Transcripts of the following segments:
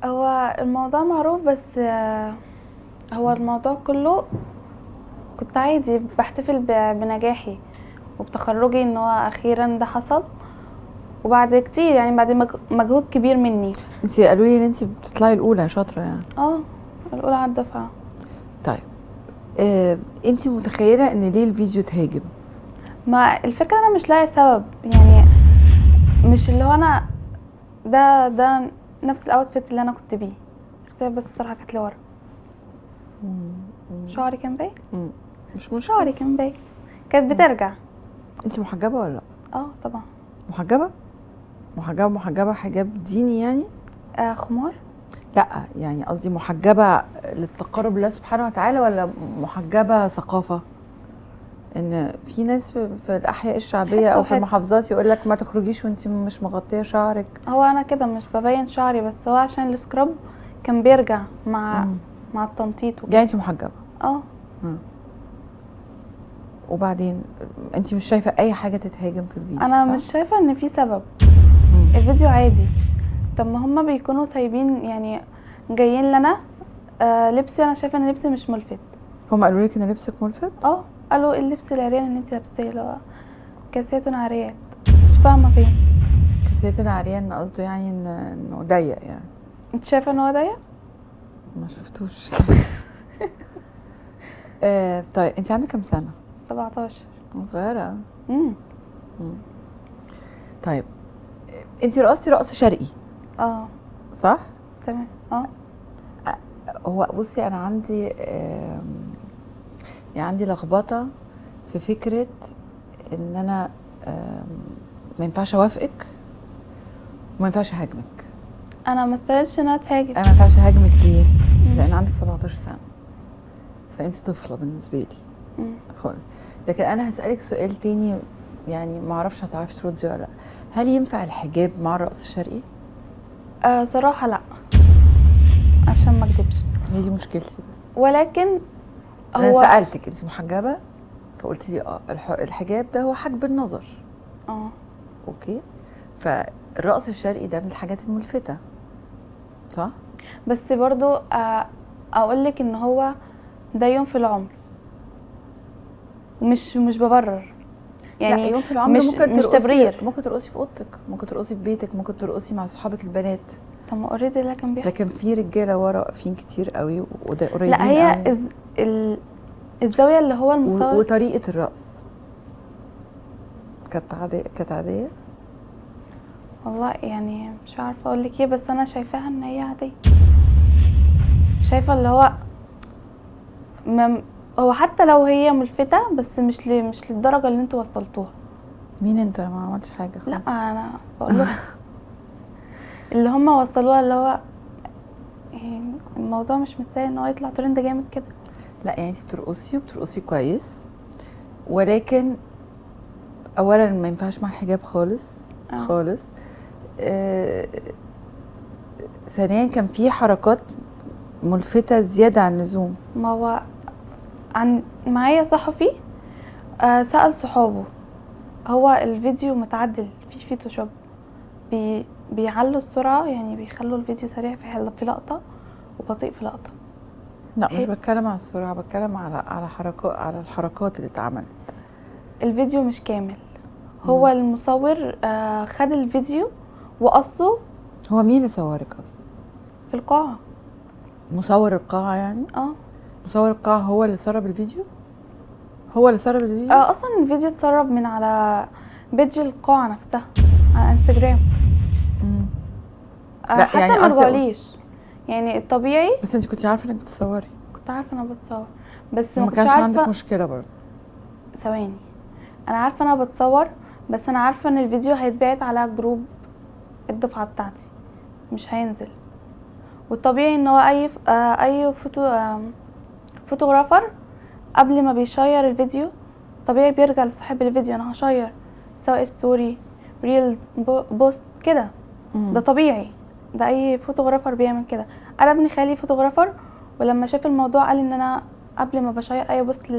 هو الموضوع معروف، بس هو الموضوع كله كنت عادي بحتفل بنجاحي وبتخرجي، ان هو اخيرا ده حصل، وبعد كتير يعني بعد مجهود كبير مني. انتي قالوا لي ان انتي بتطلعي الاولى شاطره يعني. الاولى على الدفعه. طيب انتي متخيله ان ليه الفيديو تهاجم؟ ما الفكره انا مش لاقي سبب، يعني مش اللي هو انا ده نفس الاوتفيت اللي انا كنت بيه، بس الصراحه كانت لورا. شعري كان باين. مش مشكله. شعري كان باين، كانت بترجع. انتي محجبه ولا لا؟ طبعا محجبه. محجبه حجاب ديني يعني؟ خمار. لا يعني قصدي محجبه للتقرب لله سبحانه وتعالى، ولا محجبه ثقافه؟ ان في ناس في الاحياء الشعبيه حتة او في وحتة. المحافظات يقول لك ما تخرجيش وانتي مش مغطيه شعرك. هو انا كده مش ببين شعري، بس هو عشان السكراب كان بيرجع مع التنطيط وكده. يعني انتي محجبه؟ اه. وبعدين انتي مش شايفه اي حاجه تتهاجم في الفيديو؟ انا صح؟ مش شايفه ان في سبب. الفيديو عادي. طب ما هما بيكونوا سايبين يعني جايين لنا لبسي، انا شايفه ان لبسي مش ملفت. هم قالوا لك ان لبسك ملفت؟ قالوا اللبس العريان اللي انت لابساه اللي هو كاسات عاريات، مش فاهمه فين كاسات العريان قصده يعني انه ضيق يعني. انت شايفه ان هو ضيق؟ ما شفتوش. طيب انت عندك كام سنه؟ 17. صغيره. طيب انت رقصتي رقص شرقي؟ صح. تمام. هو بصي انا عندي يعني عندي لخبطه في فكره ان انا ما ينفعش اوافقك وما ينفعش اهاجمك. انا ما استاهلش انها تهاجم. انا ما ينفعش اهاجمك ليه؟ لان عندك 17 سنه، فانت طفله بالنسبه لي خالص. لكن انا هسالك سؤال تاني، يعني ما اعرفش هتعرفي تردي ولا لا. هل ينفع الحجاب مع الرقص الشرقي؟ صراحه لا، عشان ما اكدبش. هي دي مشكلتي. بس ولكن انا سالتك انت محجبه فقلتي لي الحجاب ده هو حجب النظر. اوكي. فالرقص الشرقي ده من الحاجات الملفته، صح؟ بس برضو اقولك ان هو ده يوم في العمر، مش ببرر يعني. لا يوم في العمر ممكن مش تبرير. ممكن ترقصي في اوضتك، ممكن ترقصي في بيتك، ممكن ترقصي مع صحابك البنات. طب ما اوريدي ده كان بيحصل. لكن في رجاله ورا واقفين كتير قوي وده قريبين. لا هي الزاويه اللي هو المصور وطريقه الرقص كانت عاديه. والله يعني مش عارفه اقول لك ايه، بس انا شايفاها ان هي عاديه. شايفه اللي هو هو حتى لو هي ملفته، بس مش للدرجه اللي انتوا وصلتوها. مين انتوا؟ انا ما عملتش حاجه خالص. لا انا بقول لك اللي هم وصلوها، اللي هو يعني الموضوع مش مستاهل ان هو يطلع ترند جامد كده. لا يعني انت بترقصي كويس، ولكن اولا ما ينفعش مع الحجاب خالص. خالص. ثانيا كان في حركات ملفتة زيادة عن اللزوم. ما هو معايا صحفي سأل صحابه، هو الفيديو متعدل في فوتوشوب، بيعلوا السرعة، يعني بيخلوا الفيديو سريع في لقطة وبطيء في لقطة. لا مش بتكلم على السرعة، بتكلم على الحركات اللي اتعملت. الفيديو مش كامل. هو المصور خد الفيديو وقصه. هو مين اللي صورك اصلا؟ في القاعة. مصور القاعة يعني؟ مصور القاعة هو اللي سرب الفيديو؟ هو اللي سرب الفيديو؟ اصلا الفيديو اتسرب من على بيج القاعة نفسها على انستجرام. حتى يعني ما رجعليش يعني الطبيعي. بس انت كنت عارفة انك بتصوري؟ كنت عارفة انا بتصور، بس ما كانش عندك مشكلة برضه. ثواني، انا عارفة انا بتصور، بس انا عارفة ان الفيديو هيتبعت على جروب الدفعة بتاعتي مش هينزل. والطبيعي ان هو اي فوتوغرافر قبل ما بيشير الفيديو طبيعي بيرجع لصاحب الفيديو، انا هشير سواء ستوري ريلز بوست كده. ده طبيعي، ده اي فوتوغرافر بيعمل كده. انا ابن خالي فوتوغرافر، ولما شاف الموضوع قال ان انا قبل ما بشير اي بوست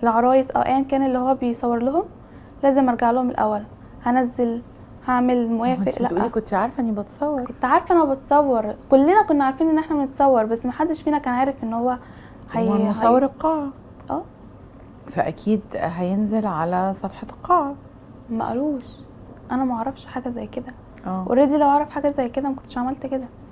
للعرايس او ايا كان اللي هو بيصور لهم لازم ارجع لهم الاول، هعمل انت موافق بتقولي لا. كنت عارفه اني بتصور. كنت عارفه انا بتصور، كلنا كنا عارفين ان احنا بنتصور، بس محدش فينا كان عارف ان هو هو مصور القاعه، اه فاكيد هينزل على صفحه القاعه. ما قالوش، انا ما اعرفش حاجه زي كده. اه اوريدي لو اعرف حاجه زي كده ما كنتش عملت كده.